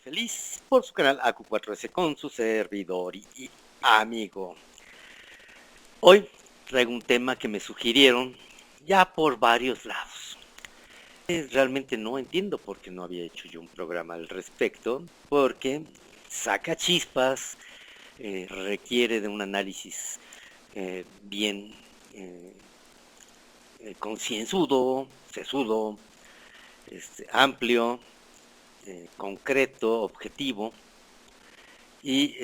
feliz por su canal AQ4S con su servidor y amigo. Hoy traigo un tema que me sugirieron ya por varios lados. Realmente no entiendo por qué no había hecho yo un programa al respecto, porque saca chispas, requiere de un análisis bien concienzudo, sesudo, amplio, concreto, objetivo. Y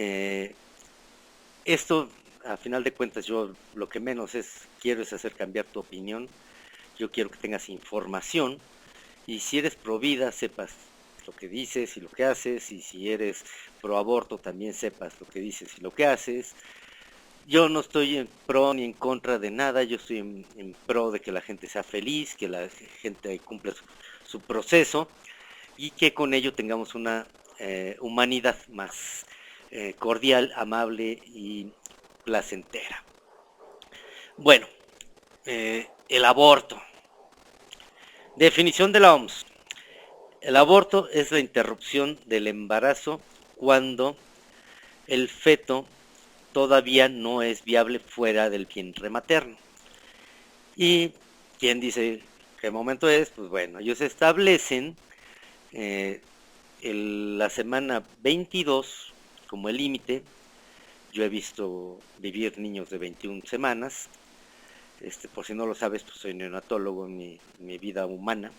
esto, a final de cuentas, yo lo que menos quiero es hacer cambiar tu opinión. Yo quiero que tengas información. Y si eres pro vida, sepas lo que dices y lo que haces. Y si eres pro aborto, también sepas lo que dices y lo que haces. Yo no estoy en pro ni en contra de nada. Yo estoy en pro de que la gente sea feliz, que la gente cumpla su proceso y que con ello tengamos una humanidad más cordial, amable y placentera. Bueno, el aborto. Definición de la OMS. El aborto es la interrupción del embarazo cuando el feto todavía no es viable fuera del vientre materno. ¿Y quién dice qué momento es? Pues bueno, ellos establecen la semana 22 como el límite. Yo he visto vivir niños de 21 semanas. Por si no lo sabes, pues soy neonatólogo en mi vida humana.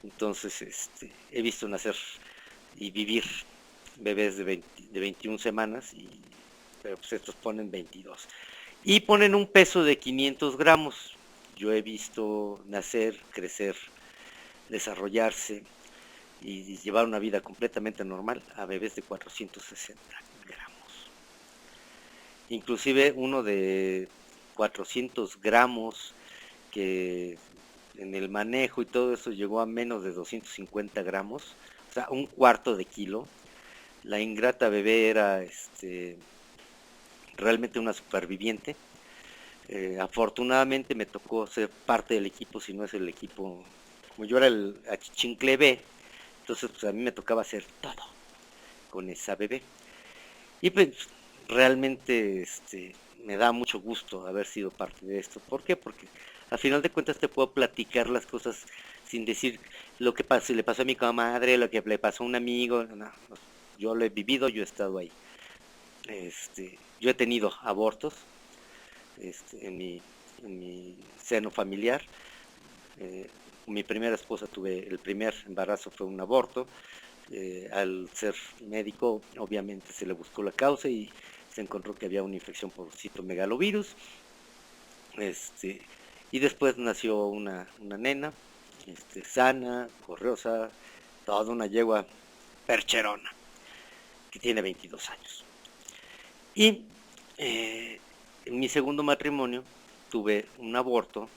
Entonces, he visto nacer y vivir bebés de 21 semanas, pero pues estos ponen 22. Y ponen un peso de 500 gramos. Yo he visto nacer, crecer, desarrollarse y llevar una vida completamente normal a bebés de 460 gramos. Inclusive uno de 400 gramos que en el manejo y todo eso llegó a menos de 250 gramos, o sea, un cuarto de kilo. La ingrata bebé era realmente una superviviente. Afortunadamente me tocó ser parte del equipo, si no es el equipo, como yo era el achichincle B, entonces pues a mí me tocaba hacer todo con esa bebé. Y pues realmente me da mucho gusto haber sido parte de esto. ¿Por qué? Porque al final de cuentas te puedo platicar las cosas sin decir lo que pasó, le pasó a mi comadre, lo que le pasó a un amigo. No, yo lo he vivido, yo he estado ahí. Yo he tenido abortos en mi seno familiar. Mi primera esposa el primer embarazo fue un aborto. Al ser médico, obviamente se le buscó la causa y se encontró que había una infección por citomegalovirus. Y después nació una nena, sana, corriosa, toda una yegua percherona, que tiene 22 años. Y en mi segundo matrimonio tuve un aborto,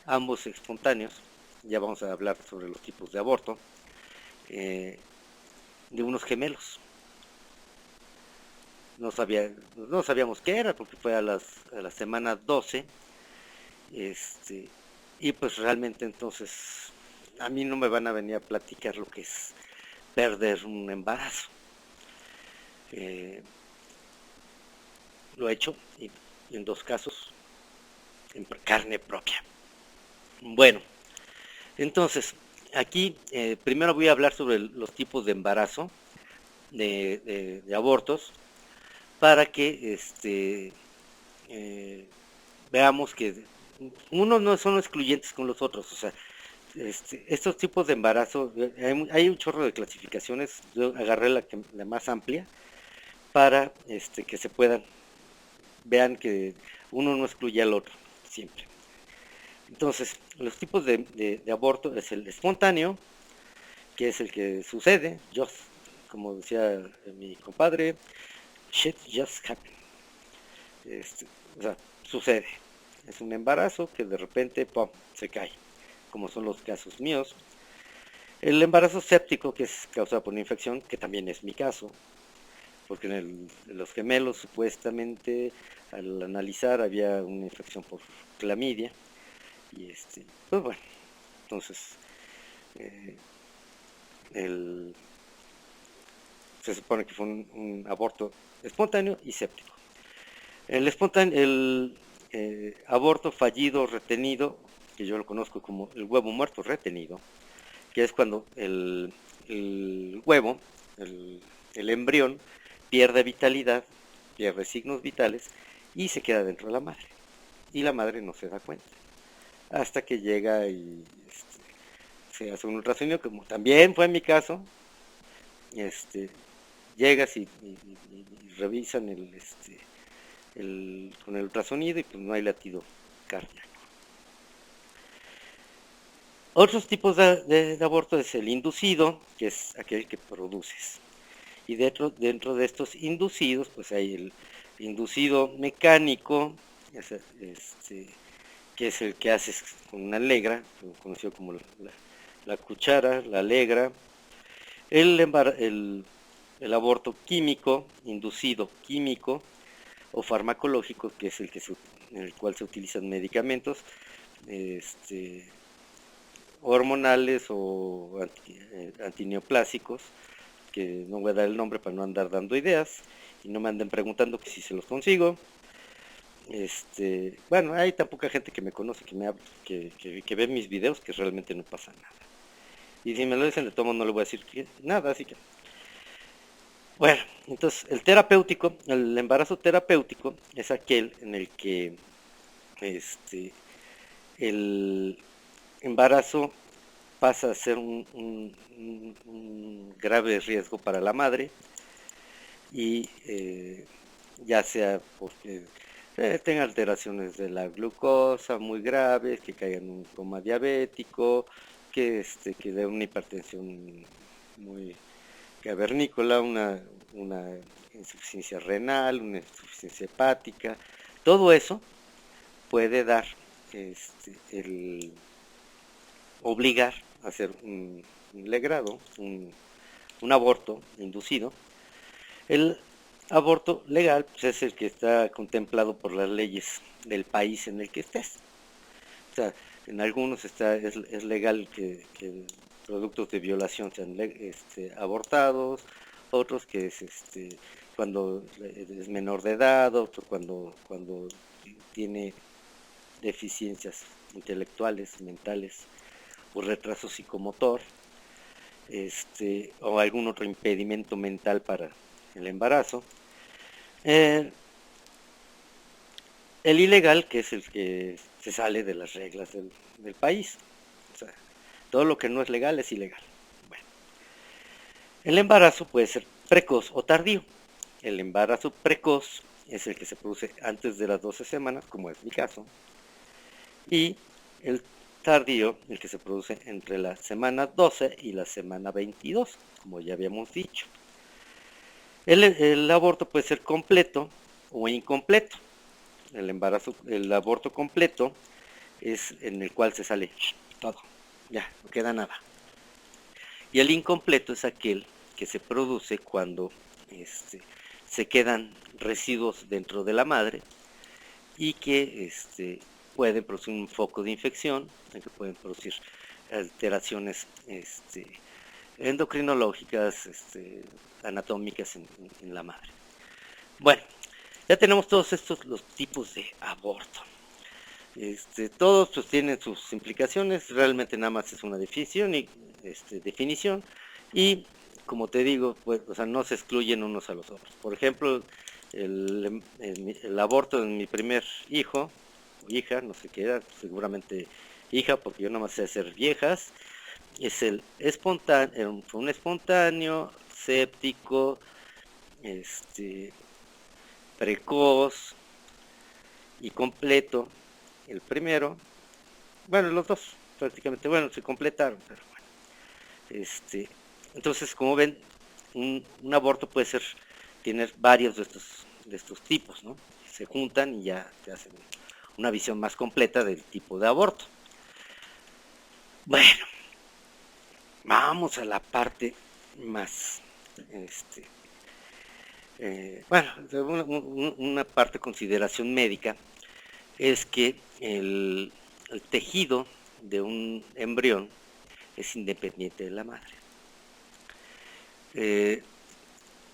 ambos espontáneos. Ya vamos a hablar sobre los tipos de aborto. De unos gemelos. No sabíamos qué era porque fue a la semana 12. Y pues realmente entonces a mí no me van a venir a platicar lo que es perder un embarazo. Lo he hecho y en dos casos en carne propia. Bueno, entonces aquí primero voy a hablar sobre los tipos de embarazo, de abortos, para que veamos que unos no son excluyentes con los otros. O sea, estos tipos de embarazo, hay un chorro de clasificaciones. Yo agarré la más amplia para que se puedan, vean que uno no excluye al otro siempre. Entonces, los tipos de aborto es el espontáneo, que es el que sucede, como decía mi compadre, shit just happen. O sea, sucede. Es un embarazo que de repente, ¡pum!, se cae, como son los casos míos. El embarazo séptico, que es causado por una infección, que también es mi caso, porque en los gemelos supuestamente al analizar había una infección por clamidia. Y pues bueno, entonces el se supone que fue un aborto espontáneo y séptico. El aborto fallido retenido, que yo lo conozco como el huevo muerto retenido, que es cuando el huevo, el, el embrión, pierde vitalidad, pierde signos vitales y se queda dentro de la madre. Y la madre no se da cuenta. Hasta que llega y se hace un ultrasonido, como también fue en mi caso. Este, llegas y revisan con el ultrasonido y pues no hay latido cardíaco. Otros tipos de aborto es el inducido, que es aquel que produces. Y dentro de estos inducidos, pues hay el inducido mecánico, que es el que haces con una legra, conocido como la cuchara, la legra. El aborto químico, inducido químico o farmacológico, que es en el cual se utilizan medicamentos hormonales o antineoplásicos, que no voy a dar el nombre para no andar dando ideas y no me anden preguntando que si se los consigo. Bueno, hay tan poca gente que me conoce, que ve mis videos, que realmente no pasa nada. Y si me lo dicen de todo modo no le voy a decir nada, así que... Bueno, entonces el embarazo terapéutico es aquel en el que el embarazo pasa a ser un grave riesgo para la madre y ya sea porque tenga alteraciones de la glucosa muy graves, que caiga en un coma diabético, que dé una hipertensión muy cavernícola, una insuficiencia renal, una insuficiencia hepática. Todo eso puede dar el obligar a hacer un legrado, un aborto inducido. El aborto legal pues, es el que está contemplado por las leyes del país en el que estés. O sea, en algunos es legal que productos de violación sean abortados, otros que es cuando es menor de edad, otro cuando tiene deficiencias intelectuales, mentales o retraso psicomotor, o algún otro impedimento mental para el embarazo. El ilegal, que es el que se sale de las reglas del país. O sea, todo lo que no es legal es ilegal. Bueno, el embarazo puede ser precoz o tardío. El embarazo precoz es el que se produce antes de las 12 semanas, como es mi caso. Y el tardío, el que se produce entre la semana 12 y la semana 22, como ya habíamos dicho. El aborto puede ser completo o incompleto. El aborto completo es en el cual se sale todo, ya, no queda nada. Y el incompleto es aquel que se produce cuando se quedan residuos dentro de la madre y que pueden producir un foco de infección, que pueden producir alteraciones endocrinológicas, anatómicas en la madre. Bueno, ya tenemos todos los tipos de aborto. Todos pues tienen sus implicaciones, realmente nada más es una definición y como te digo, pues, o sea, no se excluyen unos a los otros. Por ejemplo, el aborto de mi primer hijo o hija, no sé qué era, seguramente hija, porque yo nada más sé hacer viejas, es fue un espontáneo, séptico, precoz y completo. El primero, bueno, los dos prácticamente, bueno, se completaron, pero bueno. Entonces, como ven, un aborto puede tener varios de estos tipos, ¿no? Se juntan y ya te hacen una visión más completa del tipo de aborto. Bueno, vamos a la parte más, bueno, una parte de consideración médica es que el tejido de un embrión es independiente de la madre.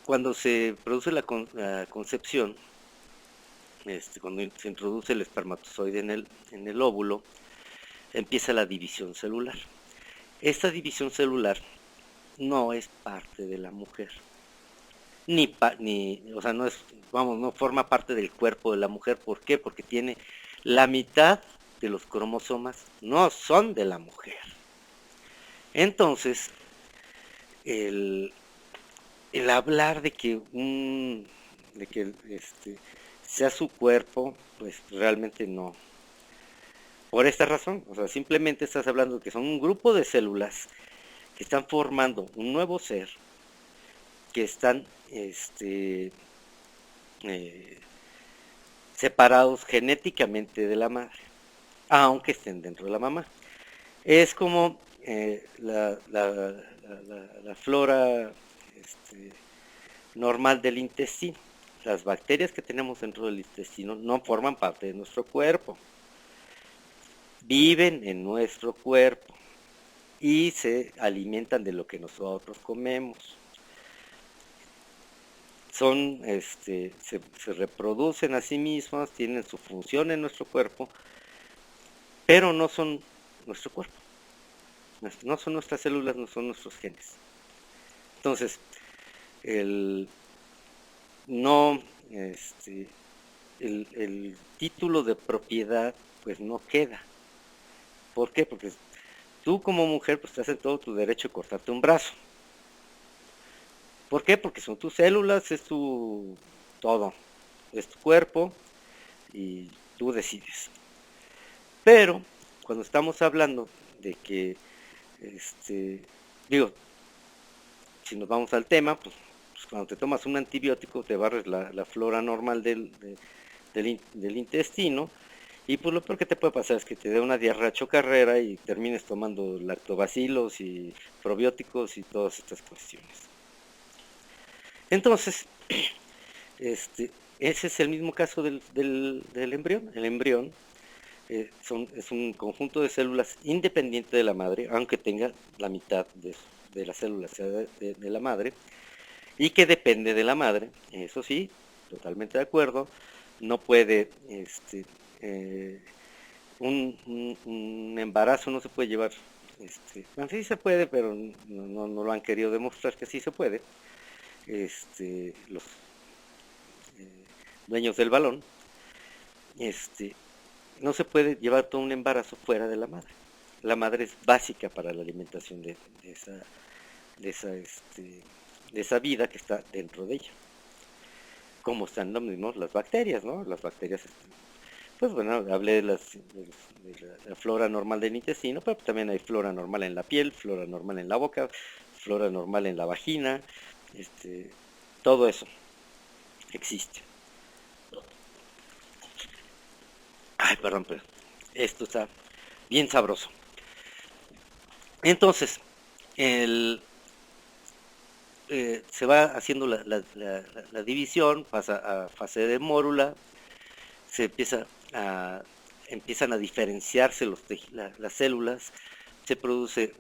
Cuando se produce la concepción, cuando se introduce el espermatozoide en el óvulo, empieza la división celular. Esta división celular no es parte de la mujer, o sea, no es, vamos, no forma parte del cuerpo de la mujer. ¿Por qué? Porque tiene la mitad de los cromosomas, no son de la mujer. Entonces, el, el hablar de que sea su cuerpo, pues realmente no. Por esta razón, o sea, simplemente estás hablando de que son un grupo de células que están formando un nuevo ser, que están eh, separados genéticamente de la madre, aunque estén dentro de la mamá. Es como la flora normal del intestino. Las bacterias que tenemos dentro del intestino no forman parte de nuestro cuerpo, viven en nuestro cuerpo y se alimentan de lo que nosotros comemos. Se reproducen a sí mismas, tienen su función en nuestro cuerpo, pero no son nuestro cuerpo, no son nuestras células, no son nuestros genes. Entonces, el no, el título de propiedad pues no queda. ¿Por qué? Porque tú como mujer pues estás en todo tu derecho de cortarte un brazo. ¿Por qué? Porque son tus células, es tu todo, es tu cuerpo y tú decides. Pero cuando estamos hablando de que, digo, si nos vamos al tema, pues cuando te tomas un antibiótico te barres la flora normal del intestino, y pues lo peor que te puede pasar es que te dé una diarrea chocarrera y termines tomando lactobacilos y probióticos y todas estas cuestiones. Entonces, ese es el mismo caso del embrión. El embrión es un conjunto de células independiente de la madre, aunque tenga la mitad de las células sea de la madre, y que depende de la madre, eso sí, totalmente de acuerdo. No puede, un embarazo no se puede llevar, bueno, sí se puede, pero no lo han querido demostrar que sí se puede, los dueños del balón, este, no se puede llevar todo un embarazo fuera de la madre. La madre es básica para la alimentación de esa, de esa, este, de esa vida que está dentro de ella. Como están lo mismo las bacterias, ¿no? Las bacterias, pues bueno, hablé la flora normal del intestino, pero también hay flora normal en la piel, flora normal en la boca, flora normal en la vagina, todo eso existe. Ay, perdón, pero esto está bien sabroso. Entonces, el, se va haciendo la división, pasa a fase de mórula, se empiezan a diferenciarse las células,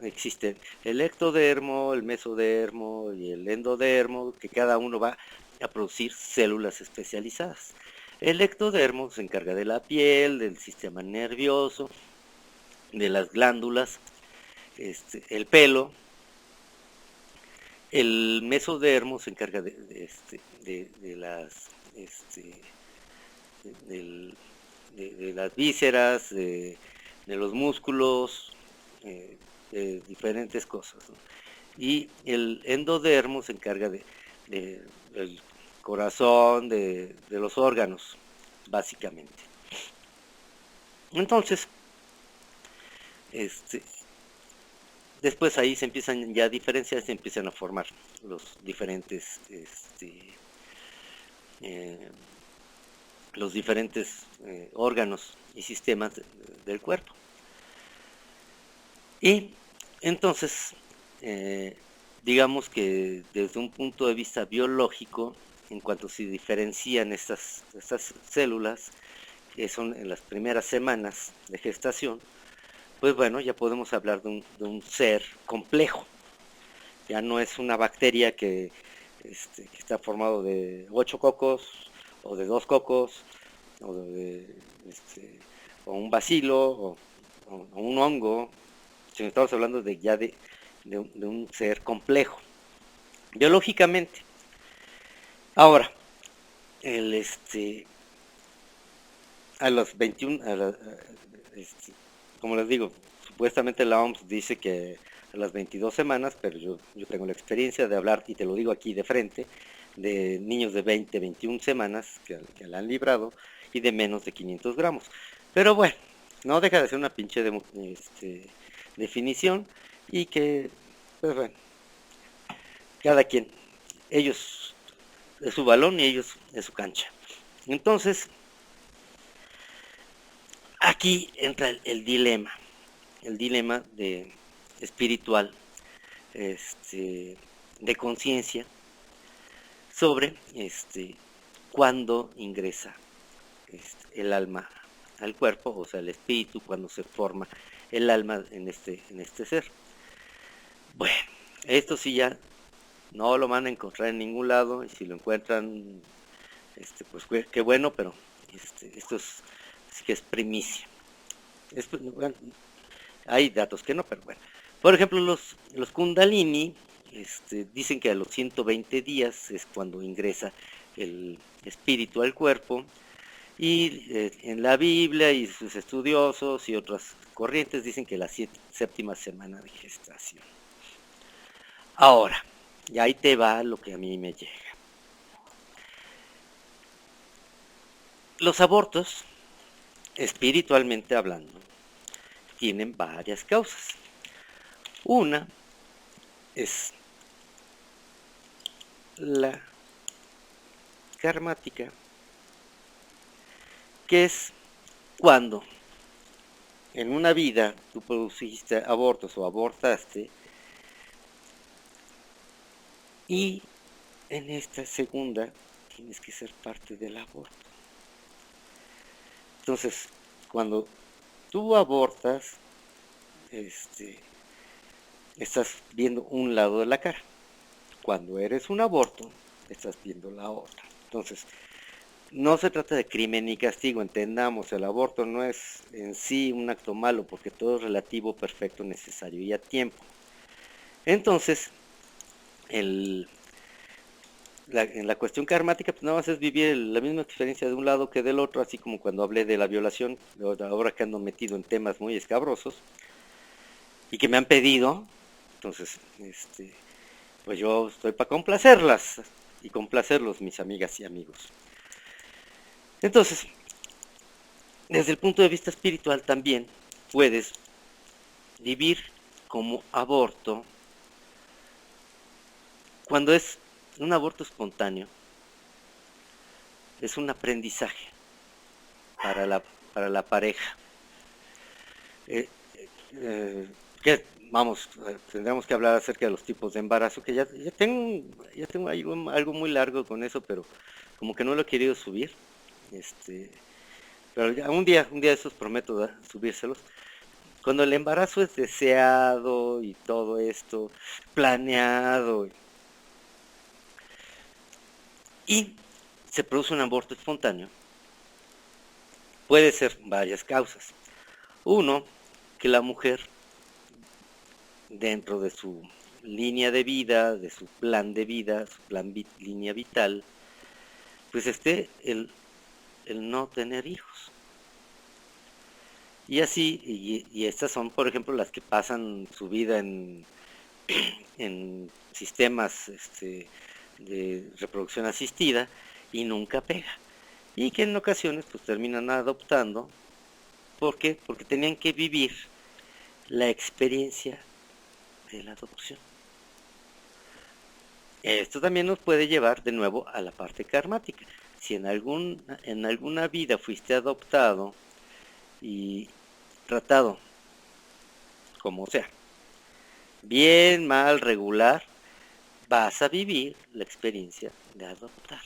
existe el ectodermo, el mesodermo y el endodermo, que cada uno va a producir células especializadas. El ectodermo se encarga de la piel, del sistema nervioso, de las glándulas, el pelo. El mesodermo se encarga de las del- de las vísceras, de los músculos, de diferentes cosas, ¿no? Y el endodermo se encarga del corazón, de los órganos, básicamente. Entonces, este, después ahí se empiezan ya a diferenciar, se empiezan a formar los diferentes, eh, órganos y sistemas del cuerpo. Y entonces, digamos que desde un punto de vista biológico, en cuanto se diferencian estas células, que son en las primeras semanas de gestación, pues bueno, ya podemos hablar de un ser complejo. Ya no es una bacteria que que está formado de 8 cocos, o de 2 cocos, o de este, o un bacilo, o un hongo, si estamos hablando de un ser complejo, biológicamente. Ahora, el a los 21, como les digo, supuestamente la OMS dice que a las 22 semanas, pero yo tengo la experiencia de hablar, y te lo digo aquí de frente, de niños de 20, 21 semanas que la han librado, y de menos de 500 gramos. Pero bueno, no deja de ser una pinche definición, y que, pues bueno, cada quien, ellos es su balón y ellos es su cancha. Entonces, aquí entra el dilema de espiritual, de conciencia, sobre cuándo ingresa el alma al cuerpo, o sea, el espíritu, cuando se forma el alma en este ser. Bueno, esto sí ya no lo van a encontrar en ningún lado, y si lo encuentran, pues qué bueno, pero esto sí que es primicia. Bueno, hay datos que no, pero bueno. Por ejemplo, los Kundalini dicen que a los 120 días es cuando ingresa el espíritu al cuerpo, y en la Biblia y sus estudiosos y otras corrientes dicen que la séptima semana de gestación. Ahora, y ahí te va lo que a mí me llega. Los abortos, espiritualmente hablando, tienen varias causas. Una es la karmática, que es cuando en una vida tú produciste abortos o abortaste, y en esta segunda tienes que ser parte del aborto. Entonces, cuando tú abortas, estás viendo un lado de la cara. Cuando eres un aborto, estás viendo la otra. Entonces, no se trata de crimen ni castigo, entendamos, el aborto no es en sí un acto malo, porque todo es relativo, perfecto, necesario y a tiempo. Entonces, en la cuestión karmática, pues nada más es vivir la misma experiencia de un lado que del otro, así como cuando hablé de la violación, ahora que ando metido en temas muy escabrosos, y que me han pedido, entonces, pues yo estoy para complacerlas, y complacerlos, mis amigas y amigos. Entonces, desde el punto de vista espiritual también puedes vivir como aborto. Cuando es un aborto espontáneo, es un aprendizaje para la pareja. Eh, que vamos, tendremos que hablar acerca de los tipos de embarazo, que ya tengo algo muy largo con eso, pero como que no lo he querido subir. Pero ya un día de esos prometo subírselos. Cuando el embarazo es deseado y todo esto planeado, y se produce un aborto espontáneo, puede ser varias causas. Uno, que la mujer, dentro de su línea de vida, de su plan de vida, su línea vital, pues esté el no tener hijos. Y así, y estas son, por ejemplo, las que pasan su vida en sistemas de reproducción asistida, y nunca pega. Y que en ocasiones pues terminan adoptando. ¿Por qué? Porque tenían que vivir la experiencia de la adopción. Esto también nos puede llevar de nuevo a la parte karmática. Si en alguna vida fuiste adoptado y tratado como sea, bien, mal, regular, vas a vivir la experiencia de adoptar.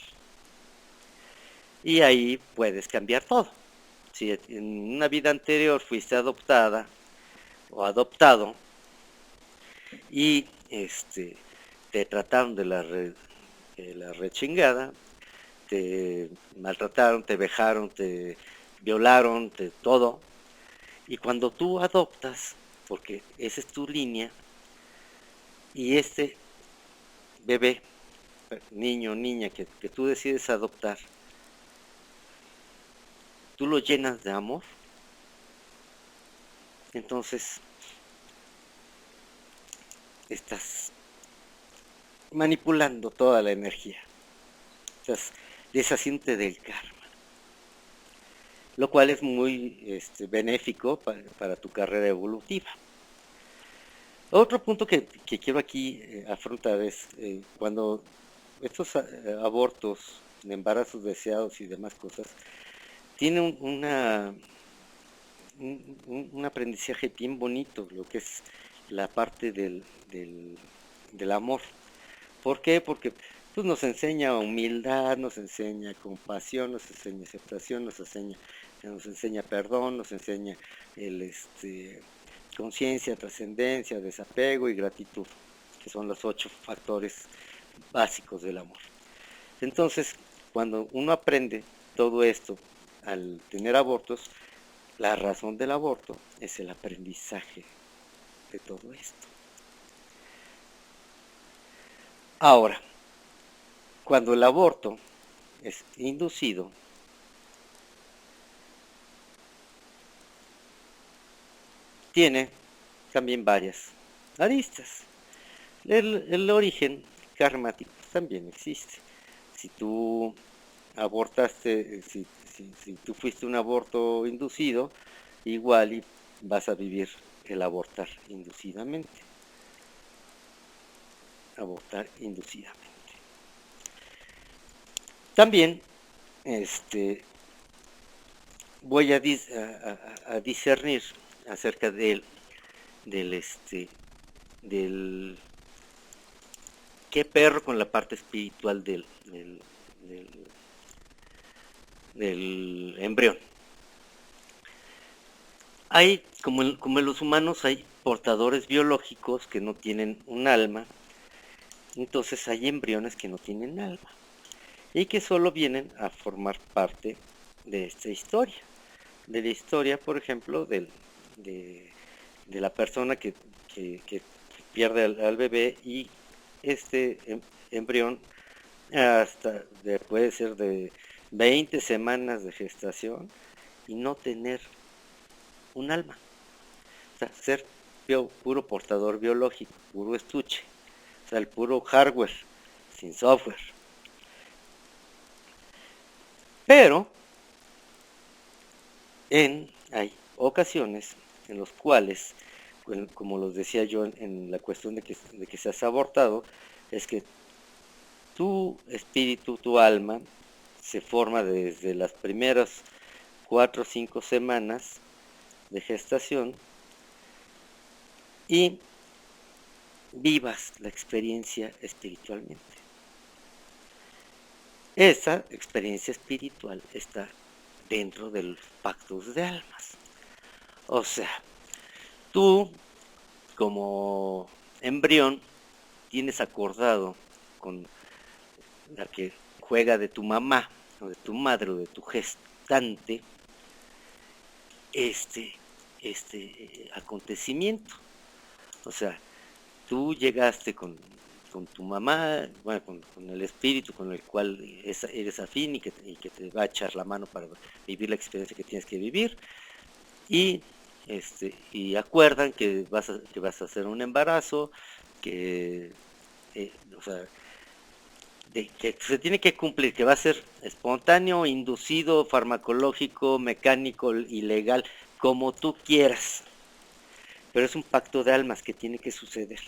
Y ahí puedes cambiar todo. Si en una vida anterior fuiste adoptada o adoptado, y te trataron de la rechingada, te maltrataron, te vejaron, te violaron, todo. Y cuando tú adoptas, porque esa es tu línea, y este bebé, niño o niña que tú decides adoptar, tú lo llenas de amor, entonces estás manipulando toda la energía, estás deshaciéndote del karma, lo cual es muy benéfico para tu carrera evolutiva. Otro punto que quiero aquí afrontar es cuando estos abortos, embarazos deseados y demás cosas, tienen un aprendizaje bien bonito, lo que es la parte del amor. ¿Por qué? Porque pues, nos enseña humildad, nos enseña compasión, nos enseña aceptación, nos enseña perdón, nos enseña el conciencia, trascendencia, desapego y gratitud, que son los 8 factores básicos del amor. Entonces, cuando uno aprende todo esto al tener abortos, la razón del aborto es el aprendizaje de todo esto. Ahora, cuando el aborto es inducido, tiene también varias aristas. El origen karmático también existe. Si tú abortaste, si tú fuiste un aborto inducido, igual y vas a vivir el abortar inducidamente. Abortar inducidamente. También voy a discernir acerca del qué perro con la parte espiritual del embrión. Hay, como en los humanos, hay portadores biológicos que no tienen un alma, entonces hay embriones que no tienen alma y que solo vienen a formar parte de esta historia. De la historia, por ejemplo, de la persona que pierde al bebé, y este embrión puede ser de 20 semanas de gestación y no tener un alma. O sea, ser puro portador biológico, puro estuche. O sea, el puro hardware, sin software. Pero hay ocasiones en las cuales, como los decía yo en la cuestión de que seas abortado, es que tu espíritu, tu alma, se forma desde las primeras 4 o 5 semanas de gestación y vivas la experiencia espiritualmente. Esa experiencia espiritual está dentro de los pactos de almas. O sea, tú como embrión tienes acordado con la que juega de tu mamá o de tu madre o de tu gestante este acontecimiento. O sea, tú llegaste con tu mamá, bueno, con el espíritu con el cual eres afín y que te va a echar la mano para vivir la experiencia que tienes que vivir, y acuerdan que vas a hacer un embarazo, que o sea, que se tiene que cumplir, que va a ser espontáneo, inducido, farmacológico, mecánico, ilegal, como tú quieras. Pero es un pacto de almas que tiene que suceder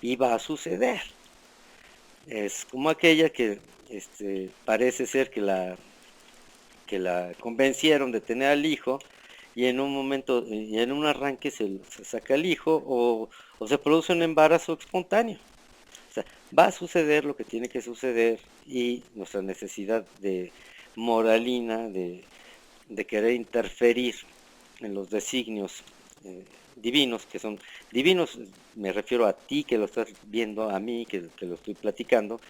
y va a suceder. Es como aquella que parece ser que la convencieron de tener al hijo, y en un momento y en un arranque se saca el hijo, o se produce un embarazo espontáneo. O sea, va a suceder lo que tiene que suceder, y nuestra necesidad de moralina, de querer interferir en los designios divinos, que son divinos, me refiero a ti que lo estás viendo, a mí que lo estoy platicando,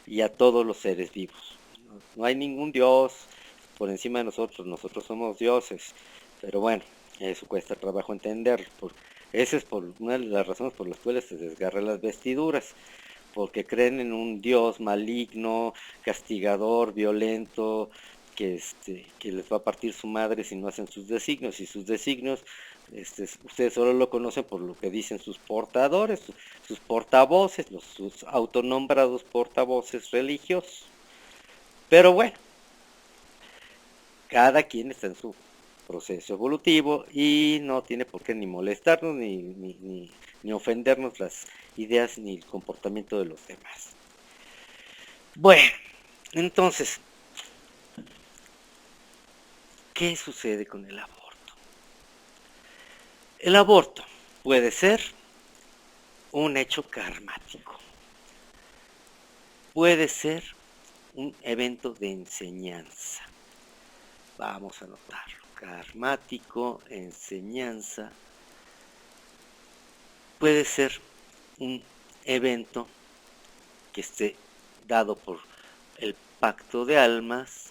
y a todos los seres vivos. No hay ningún Dios por encima de nosotros, nosotros somos dioses, pero bueno, eso cuesta trabajo entender. Esa es por una de las razones por las cuales se desgarran las vestiduras, porque creen en un Dios maligno, castigador, violento, que les va a partir su madre si no hacen sus designios, y sus designios ustedes solo lo conocen por lo que dicen sus portadores, sus portavoces, sus autonombrados portavoces religiosos. Pero bueno, cada quien está en su proceso evolutivo y no tiene por qué ni molestarnos ni ofendernos las ideas ni el comportamiento de los demás. Bueno, entonces, ¿qué sucede con el aborto? El aborto puede ser un hecho karmático, puede ser un evento de enseñanza. Vamos a anotarlo: karmático, enseñanza. Puede ser un evento que esté dado por el pacto de almas.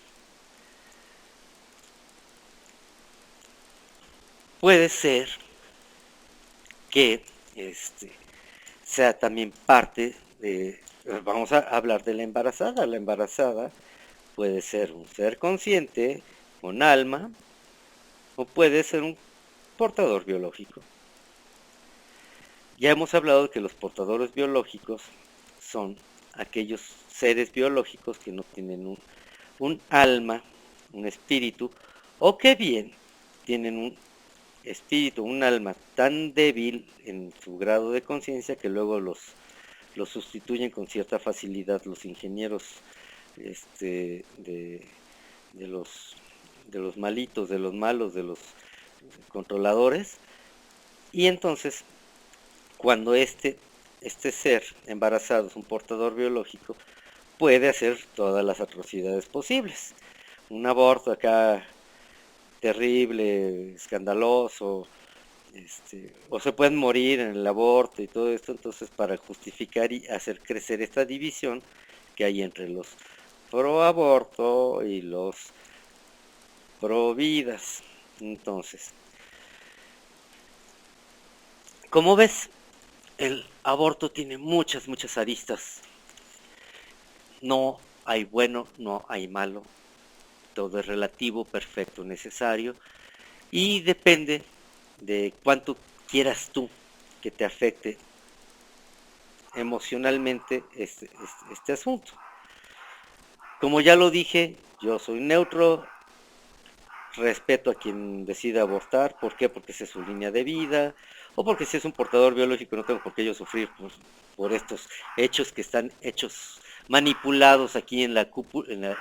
Puede ser que sea también parte de... Vamos a hablar de la embarazada. La embarazada puede ser un ser consciente con alma, o puede ser un portador biológico. Ya hemos hablado de que los portadores biológicos son aquellos seres biológicos que no tienen un alma, un espíritu, o que bien tienen un espíritu, un alma tan débil en su grado de conciencia que luego los sustituyen con cierta facilidad los ingenieros de los malitos, de los malos, de los controladores. Y entonces, cuando este ser embarazado es un portador biológico, puede hacer todas las atrocidades posibles. Un aborto acá terrible, escandaloso, o se pueden morir en el aborto y todo esto. Entonces, para justificar y hacer crecer esta división que hay entre los pro aborto y los pro vidas. Entonces, como ves, el aborto tiene muchas aristas. No hay bueno, no hay malo, todo es relativo, perfecto, necesario, y depende de cuánto quieras tú que te afecte emocionalmente este asunto. Como ya lo dije, yo soy neutro, respeto a quien decida abortar. ¿Por qué? Porque esa es su línea de vida, o porque si es un portador biológico no tengo por qué yo sufrir por estos hechos que están hechos manipulados aquí en la cúpula,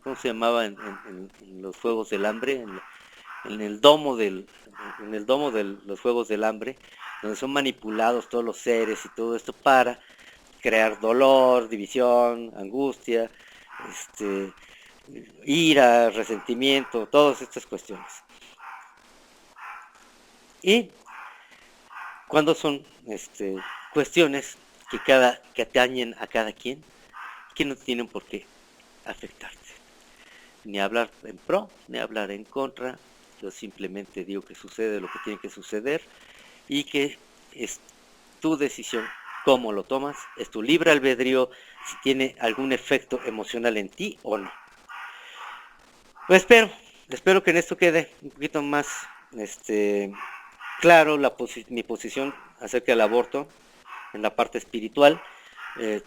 ¿cómo se llamaba? En los Juegos del Hambre, en el domo de los Juegos del Hambre, donde son manipulados todos los seres y todo esto para crear dolor, división, angustia, ira, resentimiento, todas estas cuestiones. Y cuando son cuestiones que atañen a cada quien, que no tienen por qué afectarte, ni hablar en pro, ni hablar en contra. Yo simplemente digo que sucede lo que tiene que suceder y que es tu decisión cómo lo tomas, es tu libre albedrío si tiene algún efecto emocional en ti o no. Pues espero que en esto quede un poquito más claro mi posición acerca del aborto en la parte espiritual,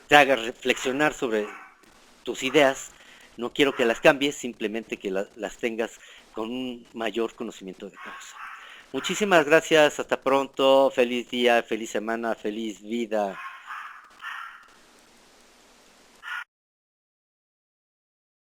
te haga reflexionar sobre tus ideas. No quiero que las cambies, simplemente que las tengas con un mayor conocimiento de causa. Muchísimas gracias, hasta pronto, feliz día, feliz semana, feliz vida.